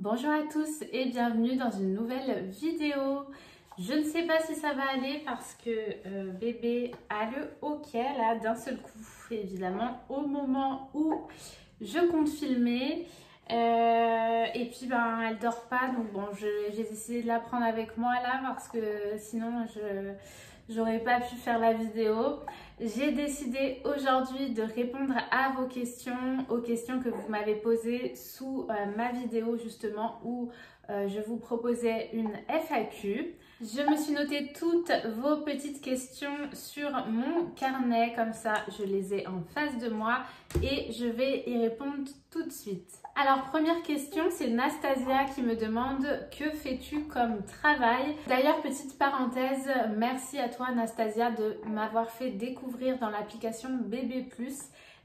Bonjour à tous et bienvenue dans une nouvelle vidéo. Je ne sais pas si ça va aller parce que bébé a le hoquet là d'un seul coup, évidemment, au moment où je compte filmer. Et puis elle dort pas, donc bon, j'ai décidé de la prendre avec moi là parce que sinon j'aurais pas pu faire la vidéo. J'ai décidé aujourd'hui de répondre à vos questions, aux questions que vous m'avez posées sous ma vidéo justement où je vous proposais une FAQ. Je me suis noté toutes vos petites questions sur mon carnet, comme ça je les ai en face de moi et je vais y répondre tout de suite. Alors première question, c'est Nastasia qui me demande que fais-tu comme travail? D'ailleurs petite parenthèse, merci à toi Nastasia de m'avoir fait découvrir dans l'application Bébé Plus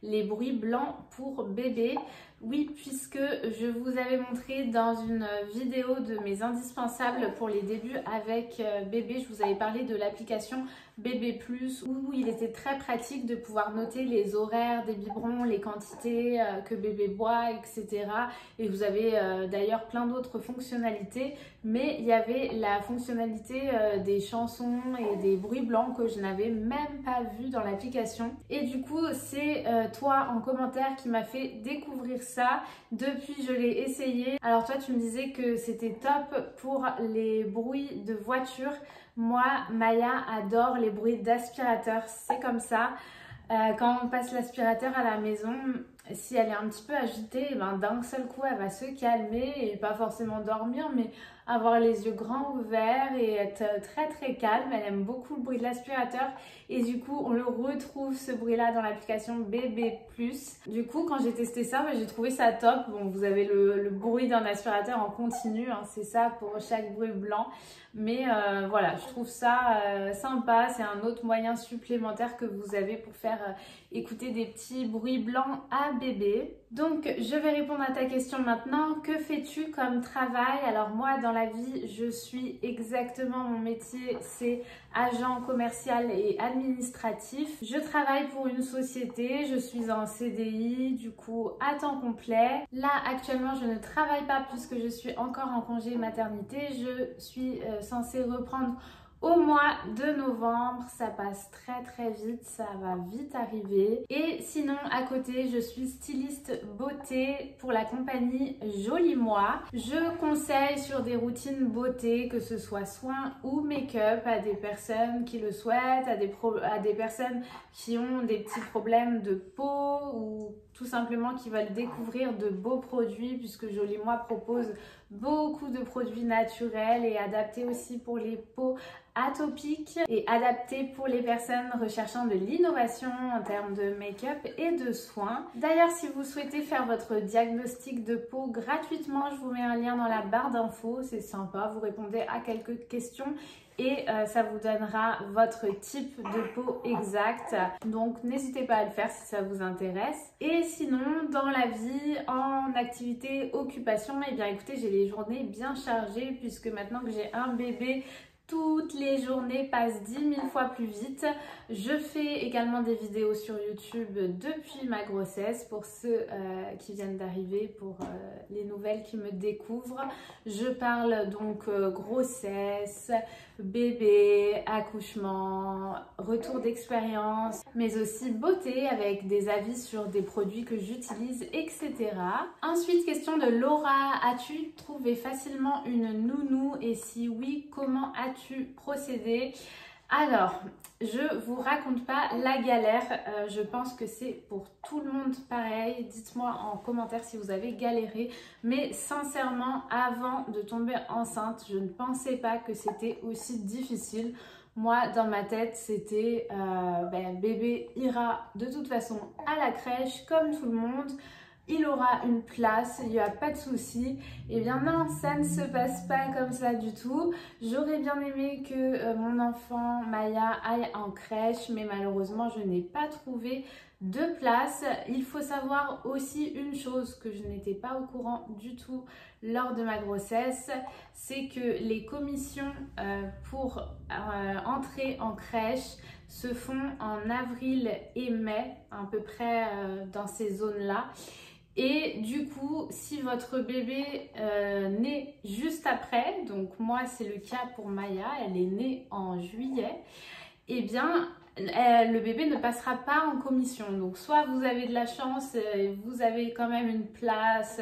les bruits blancs pour bébé. Oui, puisque je vous avais montré dans une vidéo de mes indispensables pour les débuts avec bébé, je vous avais parlé de l'application Bébé Plus où il était très pratique de pouvoir noter les horaires des biberons, les quantités que bébé boit, etc. Et vous avez d'ailleurs plein d'autres fonctionnalités, mais il y avait la fonctionnalité des chansons et des bruits blancs que je n'avais même pas vu dans l'application. Et du coup, c'est toi en commentaire qui m'a fait découvrir ça. Depuis, je l'ai essayé. Alors toi, tu me disais que c'était top pour les bruits de voiture. Moi, Maya adore les bruits d'aspirateur. C'est comme ça. Quand on passe l'aspirateur à la maison, si elle est un petit peu agitée, d'un seul coup, elle va se calmer et pas forcément dormir, mais avoir les yeux grands ouverts et être très très calme. Elle aime beaucoup le bruit de l'aspirateur et du coup, on le retrouve ce bruit-là dans l'application Bébé Plus. Du coup, quand j'ai testé ça, j'ai trouvé ça top. Bon, vous avez le bruit d'un aspirateur en continu, hein, c'est ça pour chaque bruit blanc. Mais voilà, je trouve ça sympa. C'est un autre moyen supplémentaire que vous avez pour faire écouter des petits bruits blancs à bébé. Donc, je vais répondre à ta question maintenant. Que fais-tu comme travail? Alors moi, dans la vie, je suis exactement, mon métier, c'est agent commercial et administratif. Je travaille pour une société, je suis en CDI, du coup à temps complet. Là, actuellement, je ne travaille pas puisque je suis encore en congé maternité. Je suis censée reprendre au mois de novembre. Ça passe très très vite, ça va vite arriver. Et sinon à côté, je suis styliste beauté pour la compagnie Joli Moi. Je conseille sur des routines beauté, que ce soit soins ou make-up, à des personnes qui le souhaitent, à des personnes qui ont des petits problèmes de peau ou tout simplement qui veulent découvrir de beaux produits, puisque Joli Moi propose beaucoup de produits naturels et adaptés aussi pour les peaux atopiques et adaptés pour les personnes recherchant de l'innovation en termes de make-up et de soins. D'ailleurs, si vous souhaitez faire votre diagnostic de peau gratuitement, je vous mets un lien dans la barre d'infos, c'est sympa, vous répondez à quelques questions et ça vous donnera votre type de peau exact. Donc n'hésitez pas à le faire si ça vous intéresse. Et sinon, dans la vie, en activité, occupation, eh bien écoutez, j'ai les journées bien chargées puisque maintenant que j'ai un bébé, toutes les journées passent 10 000 fois plus vite. Je fais également des vidéos sur YouTube depuis ma grossesse pour ceux qui viennent d'arriver, pour les nouvelles qui me découvrent. Je parle donc grossesse, bébé, accouchement, retour d'expérience, mais aussi beauté avec des avis sur des produits que j'utilise, etc. Ensuite, question de Laura. As-tu trouvé facilement une nounou et si oui, comment as-tu procédé? Alors, je vous raconte pas la galère, je pense que c'est pour tout le monde pareil. Dites-moi en commentaire si vous avez galéré, mais sincèrement, avant de tomber enceinte, je ne pensais pas que c'était aussi difficile. Moi, dans ma tête, c'était bébé ira de toute façon à la crèche comme tout le monde. Il aura une place, il n'y a pas de souci. Eh bien non, ça ne se passe pas comme ça du tout. J'aurais bien aimé que mon enfant Maya aille en crèche, mais malheureusement je n'ai pas trouvé de place. Il faut savoir aussi une chose que je n'étais pas au courant du tout lors de ma grossesse, c'est que les commissions pour entrer en crèche se font en avril et mai, à peu près dans ces zones-là. Et du coup, si votre bébé naît juste après, donc moi c'est le cas pour Maya, elle est née en juillet, eh bien le bébé ne passera pas en commission. Donc soit vous avez de la chance, vous avez quand même une place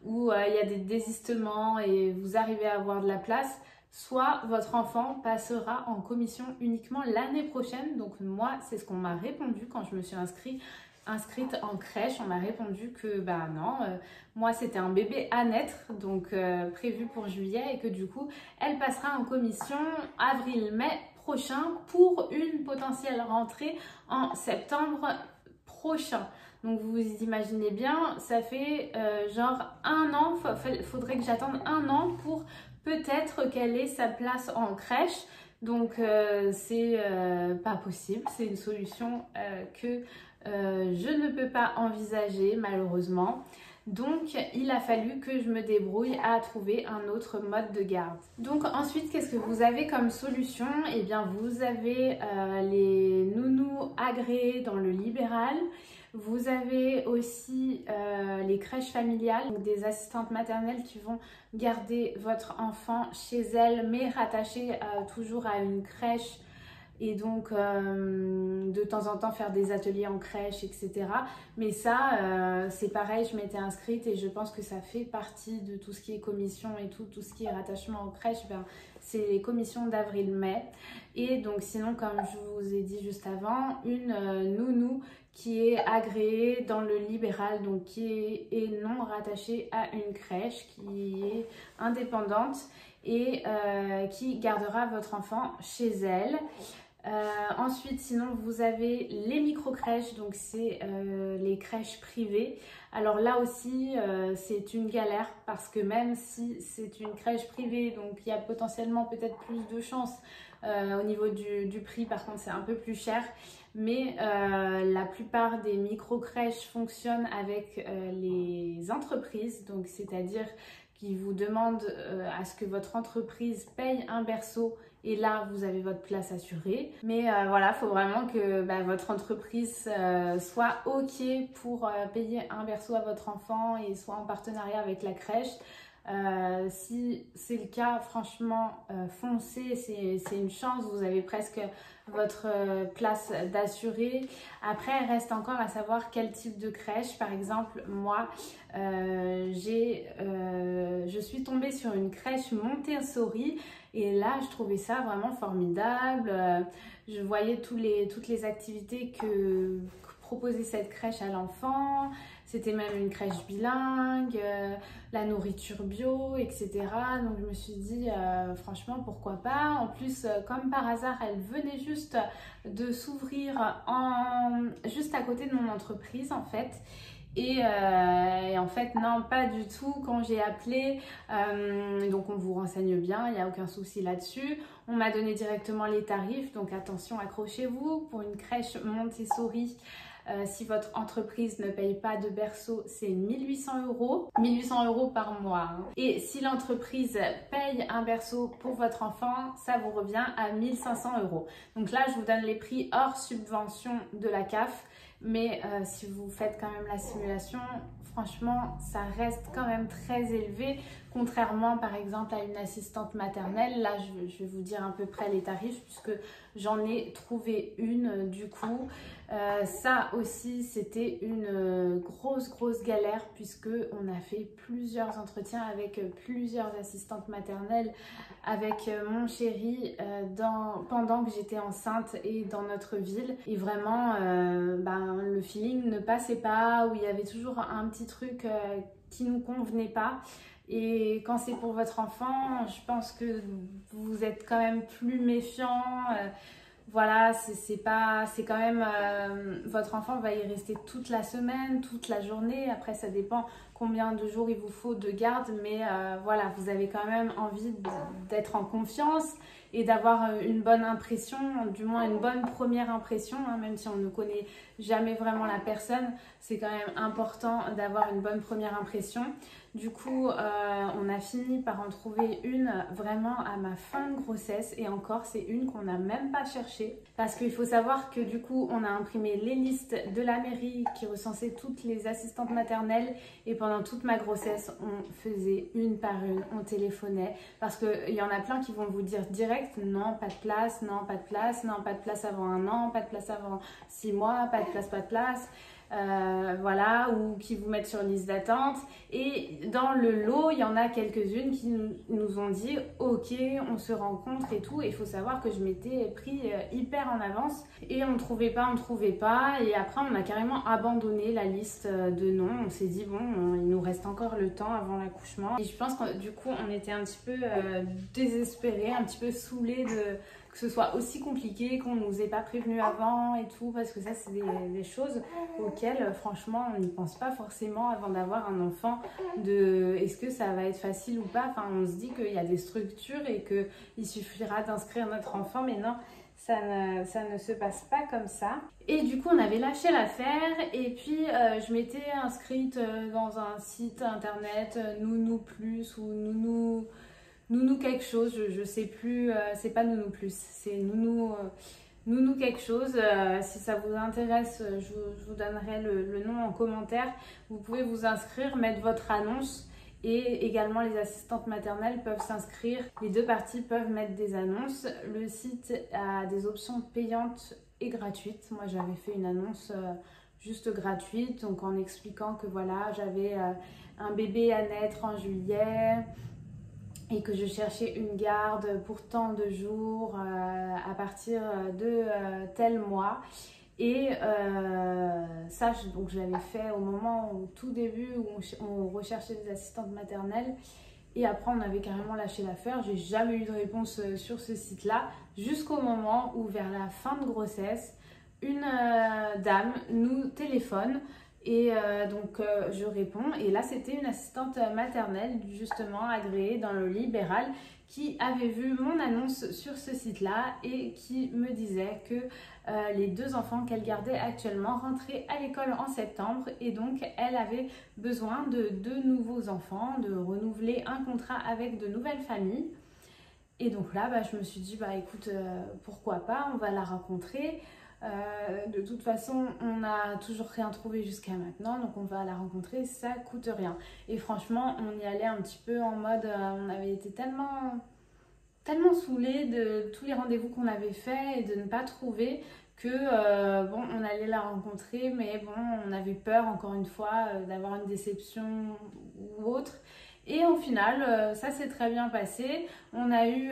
où il y a des désistements et vous arrivez à avoir de la place, soit votre enfant passera en commission uniquement l'année prochaine. Donc moi, c'est ce qu'on m'a répondu quand je me suis inscrite en crèche. On m'a répondu que bah non, moi c'était un bébé à naître, donc prévu pour juillet, et que du coup, elle passera en commission avril-mai prochain pour une potentielle rentrée en septembre prochain. Donc vous imaginez bien, ça fait genre 1 an, faudrait que j'attende 1 an pour peut-être qu'elle ait sa place en crèche. Donc c'est pas possible, c'est une solution que je ne peux pas envisager malheureusement. Donc il a fallu que je me débrouille à trouver un autre mode de garde. Donc ensuite, qu'est-ce que vous avez comme solution? Eh bien vous avez les nounous agréés dans le libéral. Vous avez aussi les crèches familiales, donc des assistantes maternelles qui vont garder votre enfant chez elles, mais rattachées toujours à une crèche, et donc de temps en temps faire des ateliers en crèche, etc. Mais ça, c'est pareil, je m'étais inscrite et je pense que ça fait partie de tout ce qui est commission et tout ce qui est rattachement en crèche. Ben, c'est les commissions d'avril-mai. Et donc sinon, comme je vous ai dit juste avant, une nounou qui est agréée dans le libéral, donc qui est non rattachée à une crèche, qui est indépendante et qui gardera votre enfant chez elle. Ensuite, sinon, vous avez les micro-crèches, donc c'est les crèches privées. Alors là aussi, c'est une galère parce que même si c'est une crèche privée, donc il y a potentiellement peut-être plus de chances au niveau du prix, par contre c'est un peu plus cher. Mais la plupart des micro-crèches fonctionnent avec les entreprises, donc c'est-à-dire qui vous demandent à ce que votre entreprise paye un berceau, et là vous avez votre place assurée. Mais voilà, il faut vraiment que votre entreprise soit OK pour payer un berceau à votre enfant et soit en partenariat avec la crèche. Si c'est le cas, franchement, foncez, c'est une chance, vous avez presque votre place d'assuré. Après, il reste encore à savoir quel type de crèche. Par exemple, moi, je suis tombée sur une crèche Montessori et là, je trouvais ça vraiment formidable. Je voyais toutes les activités que proposait cette crèche à l'enfant. C'était même une crèche bilingue, la nourriture bio, etc. Donc je me suis dit, franchement, pourquoi pas. En plus, comme par hasard, elle venait juste de s'ouvrir juste à côté de mon entreprise, en fait. Et en fait, non, pas du tout. Quand j'ai appelé, donc on vous renseigne bien, il n'y a aucun souci là-dessus. On m'a donné directement les tarifs, donc attention, accrochez-vous. Pour une crèche Montessori, si votre entreprise ne paye pas de berceau, c'est 1 800 €. 1 800 € par mois. Hein. Et si l'entreprise paye un berceau pour votre enfant, ça vous revient à 1 500 €. Donc là, je vous donne les prix hors subvention de la CAF. Mais si vous faites quand même la simulation, franchement, ça reste quand même très élevé. Contrairement par exemple à une assistante maternelle, là je vais vous dire à peu près les tarifs puisque j'en ai trouvé une du coup. Ça aussi c'était une grosse galère puisque on a fait plusieurs entretiens avec plusieurs assistantes maternelles avec mon chéri pendant que j'étais enceinte et dans notre ville. Et vraiment le feeling ne passait pas, où il y avait toujours un petit truc qui nous convenait pas. Et quand c'est pour votre enfant, je pense que vous êtes quand même plus méfiant. Voilà, c'est quand même, votre enfant va y rester toute la semaine, toute la journée. Après, ça dépend combien de jours il vous faut de garde, mais voilà, vous avez quand même envie d'être en confiance et d'avoir une bonne impression, du moins une bonne première impression, hein, même si on ne connaît jamais vraiment la personne, c'est quand même important d'avoir une bonne première impression. Du coup, on a fini par en trouver une vraiment à ma fin de grossesse, et encore, c'est une qu'on n'a même pas cherchée, parce qu'il faut savoir que du coup, on a imprimé les listes de la mairie qui recensaient toutes les assistantes maternelles, et pendant toute ma grossesse, on faisait une par une, on téléphonait, parce qu'il y en a plein qui vont vous dire direct, non, pas de place, non, pas de place, non, pas de place avant 1 an, pas de place avant 6 mois, pas de place, pas de place. Voilà, ou qui vous mettent sur liste d'attente. Et dans le lot, il y en a quelques-unes qui nous ont dit ok, on se rencontre et tout. Et il faut savoir que je m'étais pris hyper en avance et on trouvait pas. Et après, on a carrément abandonné la liste de noms. On s'est dit bon, il nous reste encore le temps avant l'accouchement. Et je pense que du coup, on était un petit peu désespérés, un petit peu saoulés que ce soit aussi compliqué, qu'on nous ait pas prévenu avant et tout, parce que ça c'est des choses auxquelles franchement on n'y pense pas forcément avant d'avoir un enfant, de est-ce que ça va être facile ou pas. Enfin, on se dit qu'il y a des structures et qu'il suffira d'inscrire notre enfant, mais non, ça ne se passe pas comme ça. Et du coup on avait lâché l'affaire, et puis je m'étais inscrite dans un site internet Nounou Plus ou Nounou quelque chose, je sais plus, c'est pas Nounou Plus, c'est Nounou quelque chose. Si ça vous intéresse, je vous donnerai le nom en commentaire. Vous pouvez vous inscrire, mettre votre annonce, et également les assistantes maternelles peuvent s'inscrire. Les deux parties peuvent mettre des annonces. Le site a des options payantes et gratuites. Moi j'avais fait une annonce juste gratuite, donc en expliquant que voilà, j'avais un bébé à naître en juillet, et que je cherchais une garde pour tant de jours à partir de tel mois. Et ça, donc je l'avais fait au moment, au tout début, où on recherchait des assistantes maternelles. Et après, on avait carrément lâché l'affaire. J'ai jamais eu de réponse sur ce site-là, jusqu'au moment où, vers la fin de grossesse, une dame nous téléphone. Et donc je réponds, et là c'était une assistante maternelle justement agréée dans le libéral qui avait vu mon annonce sur ce site-là et qui me disait que les 2 enfants qu'elle gardait actuellement rentraient à l'école en septembre, et donc elle avait besoin de 2 nouveaux enfants, de renouveler un contrat avec de nouvelles familles. Et donc là, je me suis dit, écoute, pourquoi pas, on va la rencontrer. De toute façon, on n'a toujours rien trouvé jusqu'à maintenant, donc on va la rencontrer, ça coûte rien. Et franchement, on y allait un petit peu en mode, on avait été tellement saoulés de tous les rendez-vous qu'on avait fait et de ne pas trouver que bon, on allait la rencontrer, mais bon, on avait peur encore une fois d'avoir une déception ou autre. Et au final, ça s'est très bien passé. On a eu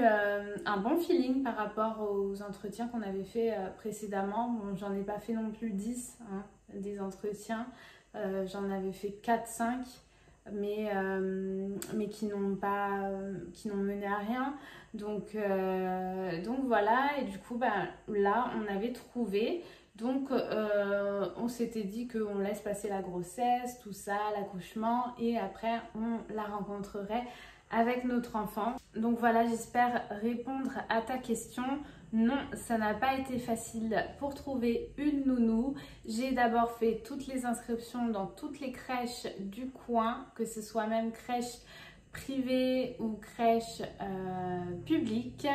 un bon feeling par rapport aux entretiens qu'on avait fait précédemment. Bon, j'en ai pas fait non plus 10 hein, des entretiens. J'en avais fait 4-5, mais qui n'ont mené à rien. Donc voilà, et du coup, là, on avait trouvé. Donc on s'était dit qu'on laisse passer la grossesse, tout ça, l'accouchement, et après on la rencontrerait avec notre enfant. Donc voilà, j'espère répondre à ta question. Non, ça n'a pas été facile pour trouver une nounou. J'ai d'abord fait toutes les inscriptions dans toutes les crèches du coin, que ce soit même crèche privée ou crèche publique.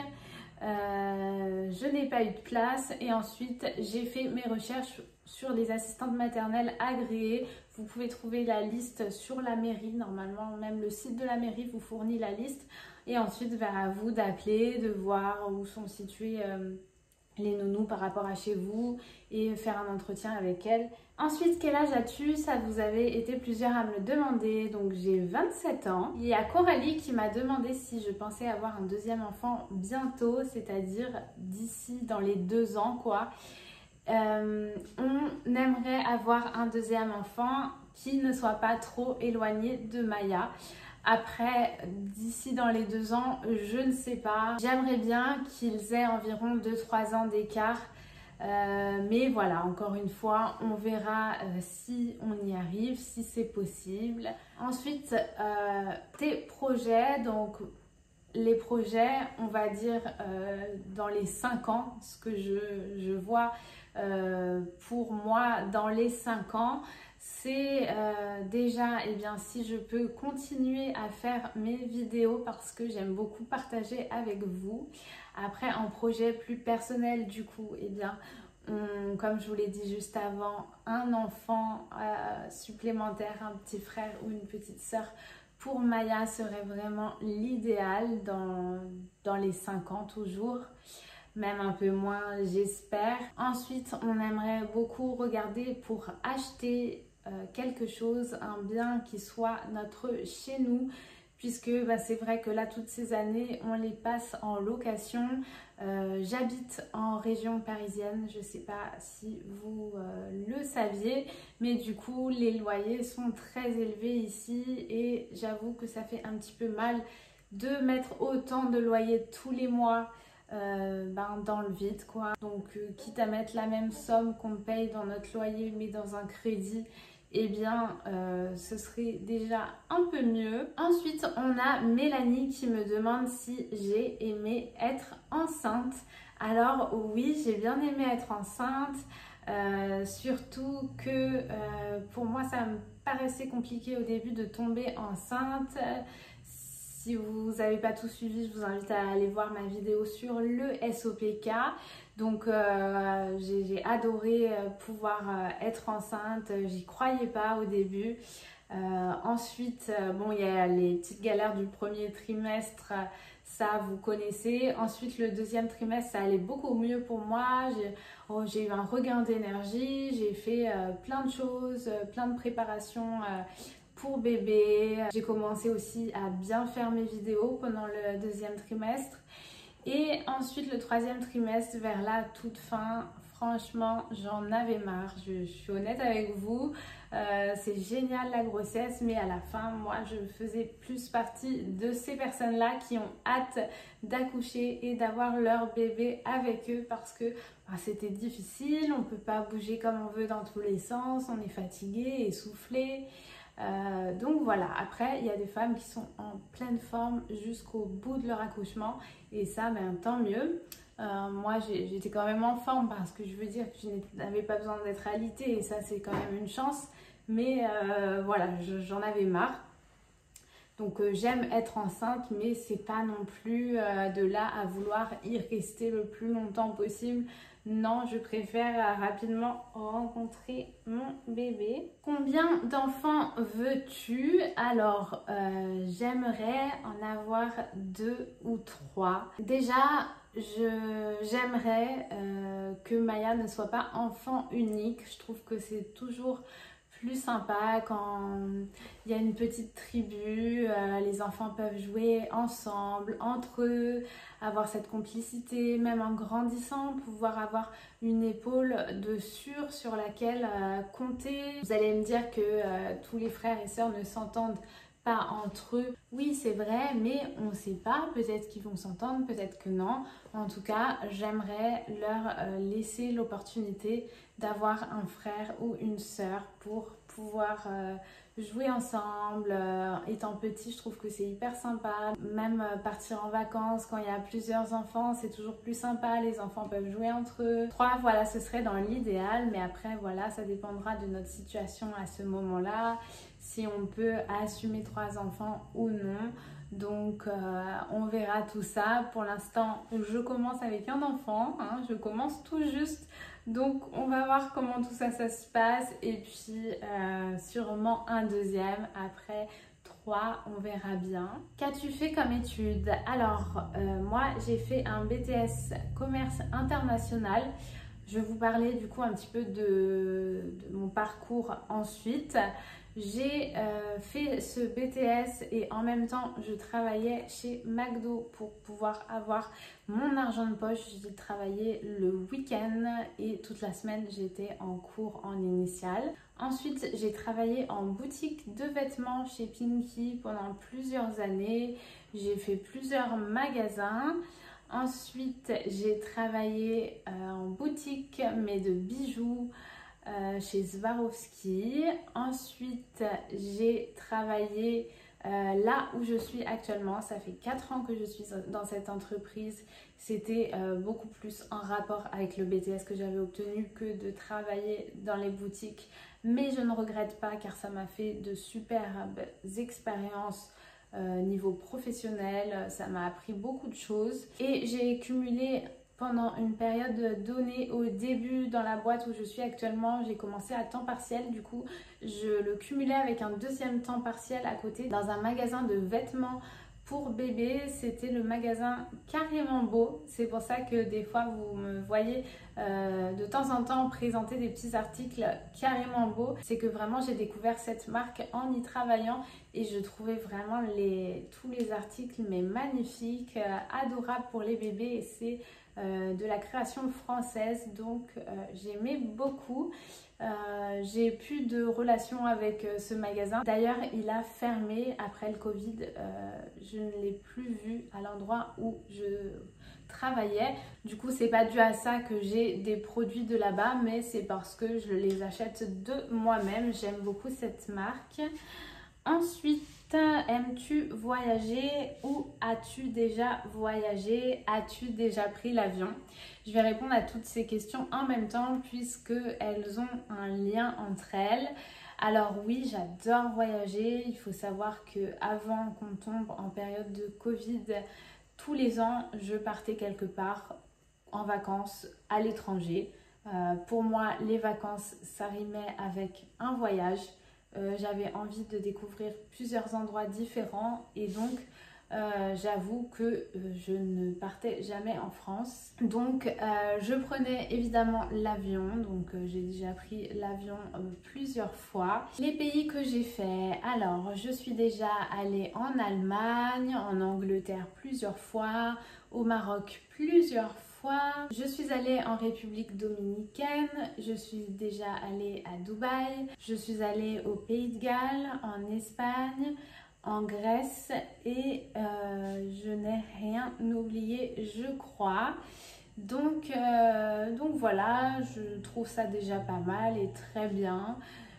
Je n'ai pas eu de place, et ensuite j'ai fait mes recherches sur les assistantes maternelles agréées. Vous pouvez trouver la liste sur la mairie, normalement même le site de la mairie vous fournit la liste, et ensuite à vous d'appeler, de voir où sont situés les nounous par rapport à chez vous et faire un entretien avec elles. Ensuite, quel âge as-tu? Ça vous avez été plusieurs à me le demander. Donc j'ai 27 ans. Il y a Coralie qui m'a demandé si je pensais avoir un deuxième enfant bientôt, c'est-à-dire d'ici dans les 2 ans quoi. On aimerait avoir un deuxième enfant qui ne soit pas trop éloigné de Maya. Après, d'ici dans les 2 ans, je ne sais pas. J'aimerais bien qu'ils aient environ 2-3 ans d'écart. Mais voilà, encore une fois, on verra si on y arrive, si c'est possible. Ensuite, tes projets, donc les projets, on va dire dans les 5 ans, ce que je vois pour moi dans les 5 ans, c'est déjà, eh bien, si je peux continuer à faire mes vidéos parce que j'aime beaucoup partager avec vous. Après, en projet plus personnel, du coup, eh bien, comme je vous l'ai dit juste avant, un enfant supplémentaire, un petit frère ou une petite sœur pour Maya serait vraiment l'idéal dans les 5 ans toujours, même un peu moins j'espère. Ensuite, on aimerait beaucoup regarder pour acheter quelque chose, un bien qui soit notre chez nous, puisque c'est vrai que là toutes ces années on les passe en location. J'habite en région parisienne, je ne sais pas si vous le saviez, mais du coup les loyers sont très élevés ici et j'avoue que ça fait un petit peu mal de mettre autant de loyers tous les mois dans le vide quoi. Donc quitte à mettre la même somme qu'on paye dans notre loyer mais dans un crédit, eh bien ce serait déjà un peu mieux. Ensuite on a Mélanie qui me demande si j'ai aimé être enceinte. Alors oui, j'ai bien aimé être enceinte, surtout que pour moi ça me paraissait compliqué au début de tomber enceinte. Si vous n'avez pas tout suivi, je vous invite à aller voir ma vidéo sur le SOPK. Donc j'ai adoré pouvoir être enceinte, j'y croyais pas au début. Ensuite, bon, il y a les petites galères du premier trimestre, ça vous connaissez. Ensuite, le deuxième trimestre, ça allait beaucoup mieux pour moi. J'ai eu un regain d'énergie, j'ai fait plein de choses, plein de préparations pour bébé. J'ai commencé aussi à bien faire mes vidéos pendant le deuxième trimestre. Et ensuite le troisième trimestre, vers la toute fin, franchement j'en avais marre, je suis honnête avec vous. C'est génial la grossesse, mais à la fin moi je faisais plus partie de ces personnes là qui ont hâte d'accoucher et d'avoir leur bébé avec eux, parce que c'était difficile, on ne peut pas bouger comme on veut dans tous les sens, on est fatigué, essoufflé. Donc voilà, après il y a des femmes qui sont en pleine forme jusqu'au bout de leur accouchement et ça tant mieux. Moi j'étais quand même en forme, parce que je veux dire que je n'avais pas besoin d'être alitée et ça c'est quand même une chance, mais voilà, j'en avais marre. Donc j'aime être enceinte, mais c'est pas non plus de là à vouloir y rester le plus longtemps possible. Non, je préfère rapidement rencontrer mon bébé. Combien d'enfants veux-tu? Alors, j'aimerais en avoir 2 ou 3. Déjà, j'aimerais que Maya ne soit pas enfant unique. Je trouve que c'est toujours plus sympa quand il y a une petite tribu, les enfants peuvent jouer ensemble, entre eux, avoir cette complicité, même en grandissant, pouvoir avoir une épaule de sûr sur laquelle compter. Vous allez me dire que tous les frères et sœurs ne s'entendent pas entre eux. Oui, c'est vrai, mais on ne sait pas, peut-être qu'ils vont s'entendre, peut-être que non. En tout cas, j'aimerais leur laisser l'opportunité d'avoir un frère ou une sœur pour pouvoir jouer ensemble. Étant petit, je trouve que c'est hyper sympa. Même partir en vacances quand il y a plusieurs enfants, c'est toujours plus sympa. Les enfants peuvent jouer entre eux. 3, voilà, ce serait dans l'idéal, mais après, voilà, ça dépendra de notre situation à ce moment-là, si on peut assumer 3 enfants ou non. Donc on verra tout ça. Pour l'instant je commence avec un enfant, hein, je commence tout juste, donc on va voir comment tout ça se passe, et puis sûrement un deuxième après 3, on verra bien. Qu'as-tu fait comme études? Alors moi j'ai fait un BTS commerce international. Je vais vous parler du coup un petit peu de mon parcours ensuite. J'ai fait ce BTS et en même temps je travaillais chez McDo pour pouvoir avoir mon argent de poche. J'ai travaillé le week-end et toute la semaine j'étais en cours en initial. Ensuite j'ai travaillé en boutique de vêtements chez Pinky pendant plusieurs années. J'ai fait plusieurs magasins. Ensuite, j'ai travaillé en boutique, mais de bijoux, chez Swarovski. Ensuite, j'ai travaillé là où je suis actuellement. Ça fait 4 ans que je suis dans cette entreprise. C'était beaucoup plus en rapport avec le BTS que j'avais obtenu que de travailler dans les boutiques. Mais je ne regrette pas car ça m'a fait de superbes expériences niveau professionnel. Ça m'a appris beaucoup de choses. Et j'ai cumulé pendant une période donnée au début dans la boîte où je suis actuellement, j'ai commencé à temps partiel. Du coup, je le cumulais avec un deuxième temps partiel à côté dans un magasin de vêtements pour bébé. C'était le magasin Carrément Beau. C'est pour ça que des fois vous me voyez de temps en temps présenter des petits articles Carrément Beau. C'est que vraiment j'ai découvert cette marque en y travaillant et je trouvais vraiment tous les articles mais magnifiques, adorables pour les bébés, et c'est de la création française, donc j'aimais beaucoup. J'ai plus de relation avec ce magasin. D'ailleurs, il a fermé après le Covid. Je ne l'ai plus vu à l'endroit où je travaillais. Du coup, c'est pas dû à ça que j'ai des produits de là-bas, mais c'est parce que je les achète de moi-même. J'aime beaucoup cette marque. Ensuite, aimes-tu voyager ou as-tu déjà voyagé? As-tu déjà pris l'avion? Je vais répondre à toutes ces questions en même temps puisqu'elles ont un lien entre elles. Alors oui, j'adore voyager. Il faut savoir qu'avant qu'on tombe en période de Covid, tous les ans, je partais quelque part en vacances à l'étranger. Pour moi, les vacances, ça rimait avec un voyage. J'avais envie de découvrir plusieurs endroits différents et donc j'avoue que je ne partais jamais en France. Donc je prenais évidemment l'avion, donc j'ai déjà pris l'avion plusieurs fois. Les pays que j'ai fait, alors je suis déjà allée en Allemagne, en Angleterre plusieurs fois, au Maroc plusieurs fois. Je suis allée en République dominicaine, je suis déjà allée à Dubaï, je suis allée au Pays de Galles, en Espagne, en Grèce et je n'ai rien oublié, je crois. Donc voilà, je trouve ça déjà pas mal et très bien.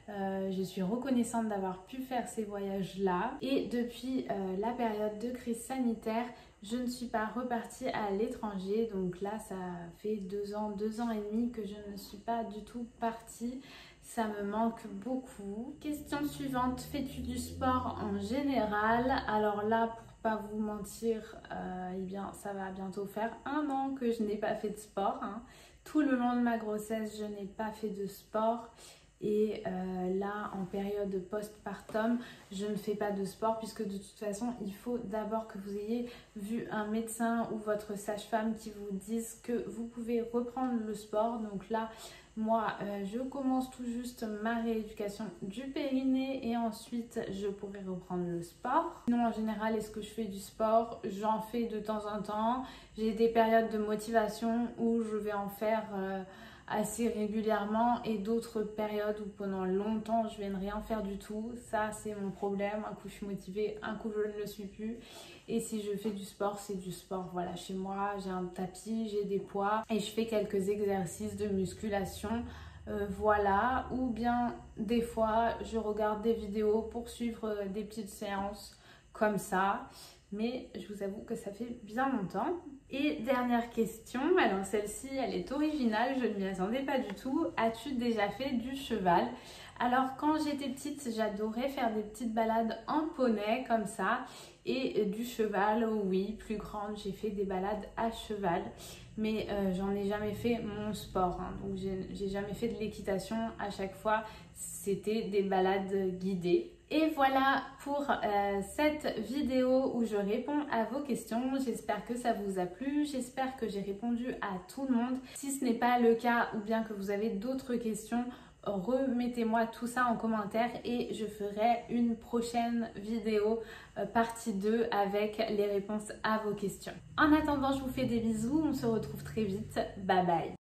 Je suis reconnaissante d'avoir pu faire ces voyages-là. Et depuis la période de crise sanitaire, je ne suis pas repartie à l'étranger. Donc là, ça fait 2 ans et demi que je ne suis pas du tout partie. Ça me manque beaucoup. Question suivante, fais-tu du sport en général? Alors là, pour pas vous mentir, eh bien, ça va bientôt faire 1 an que je n'ai pas fait de sport, hein. Tout le long de ma grossesse, je n'ai pas fait de sport. Et là, en période postpartum, je ne fais pas de sport puisque de toute façon, il faut d'abord que vous ayez vu un médecin ou votre sage-femme qui vous dise que vous pouvez reprendre le sport. Donc là, moi, je commence tout juste ma rééducation du périnée et ensuite, je pourrai reprendre le sport. Sinon, en général, est-ce que je fais du sport? J'en fais de temps en temps. J'ai des périodes de motivation où je vais en faire assez régulièrement et d'autres périodes où pendant longtemps je vais ne rien faire du tout. Ça, c'est mon problème. Un coup je suis motivée, un coup je ne le suis plus. Et si je fais du sport, c'est du sport. Voilà, chez moi j'ai un tapis, j'ai des poids et je fais quelques exercices de musculation. Voilà, ou bien des fois je regarde des vidéos pour suivre des petites séances comme ça. Mais je vous avoue que ça fait bien longtemps. Et dernière question, alors celle-ci elle est originale, je ne m'y attendais pas du tout. As-tu déjà fait du cheval? Alors quand j'étais petite, j'adorais faire des petites balades en poney comme ça. Et du cheval, oui, plus grande, j'ai fait des balades à cheval. Mais j'en ai jamais fait mon sport, hein. Donc j'ai jamais fait de l'équitation. À chaque fois, c'était des balades guidées. Et voilà pour cette vidéo où je réponds à vos questions. J'espère que ça vous a plu, j'espère que j'ai répondu à tout le monde. Si ce n'est pas le cas ou bien que vous avez d'autres questions, remettez-moi tout ça en commentaire et je ferai une prochaine vidéo partie 2 avec les réponses à vos questions. En attendant, je vous fais des bisous, on se retrouve très vite, bye bye.